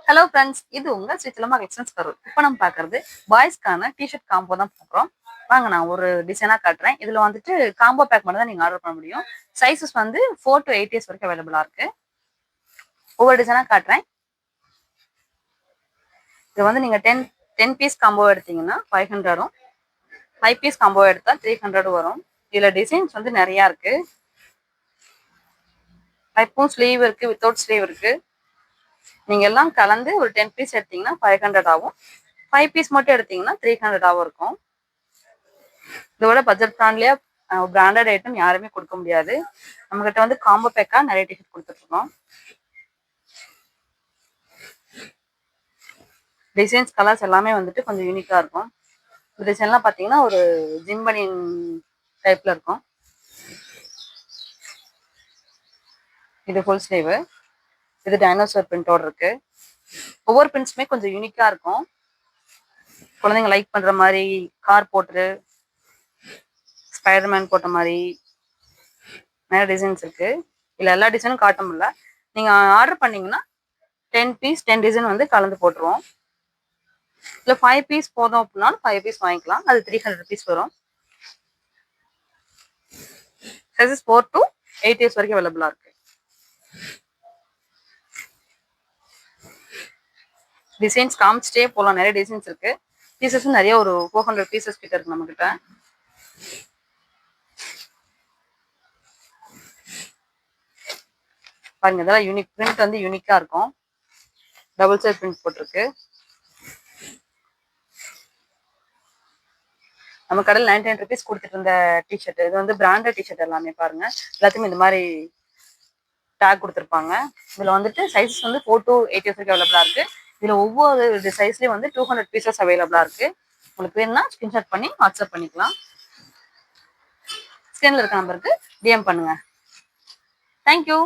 Hello friends, இது உங்க ஸ்ரீசிலமா collections Karur. இப்போ நம்ம பார்க்கறது பாய்ஸ்க்கான டிஷர்ட் காம்போ தான் பார்க்குறோம். வாங்க நான் ஒரு டிசைனாக காட்டுறேன். இதில் வந்துட்டு காம்போ பேக் மட்டும் தான் நீங்கள் ஆர்டர் பண்ண முடியும். சைஸஸ் வந்து 4 to 8 இயர்ஸ் வரைக்கும் அவைலபிளாக இருக்கு. ஒவ்வொரு டிசைனாக காட்டுறேன். இது வந்து நீங்கள் 10 பீஸ் காம்போ எடுத்தீங்கன்னா 500 வரும். 5 பீஸ் காம்போ எடுத்தால் 300 வரும். இதில் டிசைன்ஸ் வந்து நிறையா இருக்கு. டைப்பும் ஸ்லீவ் இருக்கு, வித்தவுட் ஸ்லீவ் இருக்கு. நீங்க எல்லாம் கலந்து ஒரு 10 பீஸ் எடுத்தீங்கன்னா 500 ஆகும். 5 பீஸ் மட்டும் எடுத்தீங்கன்னா 300 ஆகும் இருக்கும். இதோட பட்ஜெட் பிராண்ட்லயே பிராண்டட் ஐட்டம் யாருமே கொடுக்க முடியாது. நம்ம கிட்ட வந்து காம்போ பேக்கா நிறைய டிஷர்ட் கொடுத்துட்டு இருக்கோம். டிசைன்ஸ் கலர்ஸ் எல்லாமே வந்துட்டு கொஞ்சம் யூனிக்கா இருக்கும். இந்த டிசைன்லாம் பார்த்தீங்கன்னா ஒரு ஜிம் பனியன் டைப்ல இருக்கும். இது ஃபுல் ஸ்லீவ். இது டைனோசர் பிரிண்டோட இருக்கு. ஒவ்வொரு பிரிண்ட்ஸுமே கொஞ்சம் யூனிக்கா இருக்கும். குழந்தைங்க லைக் பண்ற மாதிரி கார் போட்டு ஸ்பைடர்மேன் போட்ட மாதிரி நிறைய டிசைன்ஸ் இருக்கு. இல்லை எல்லா டிசைனும் காட்ட முடியல. நீங்க ஆர்டர் பண்ணீங்கன்னா 10 பீஸ் 10 டிசைன் வந்து கலந்து போட்டுருவோம். இல்லை 5 பீஸ் போதும் அப்படின்னாலும் 5 பீஸ் வாங்கிக்கலாம். அது 300 rupees வரும். சைஸஸ் 4 to 8 இயர்ஸ் வரைக்கும் அவைலபிளா இருக்கு. டிசைன்ஸ் காமிச்சிட்டே போகலாம். நிறைய டிசைன்ஸ் இருக்கு. பீசஸும் நிறைய ஒரு 400 பீசஸ் கிட்ட இருக்கு நம்ம கிட்ட. பாருங்க, இதெல்லாம் யூனிக் பிரிண்ட் வந்து யூனிக்கா இருக்கும். டபுள் சைட் பிரிண்ட் போட்டிருக்கு. நம்ம கடையில் 99 rupees கொடுத்துட்டு இருந்த டிஷர்ட். இது வந்து பிராண்டட் டிஷர்ட் எல்லாமே பாருங்க. எல்லாத்தையுமே இந்த மாதிரி டேக் கொடுத்துருப்பாங்க. இதுல வந்துட்டு சைஸஸ் வந்து 4 to 8 இயர்ஸ் வரைக்கும் அவைலபிளா இருக்கு. இதுல ஒவ்வொரு சைஸ்லயும் வந்து 200 பீசஸ் அவைலபிளா இருக்கு. உங்களுக்கு வேணும்னா ஸ்கிரீன்ஷாட் பண்ணி வாட்ஸ்அப் பண்ணிக்கலாம். ஸ்கிரீன்ல இருக்க நம்பருக்கு டிஎம் பண்ணுங்க. தேங்க்யூ.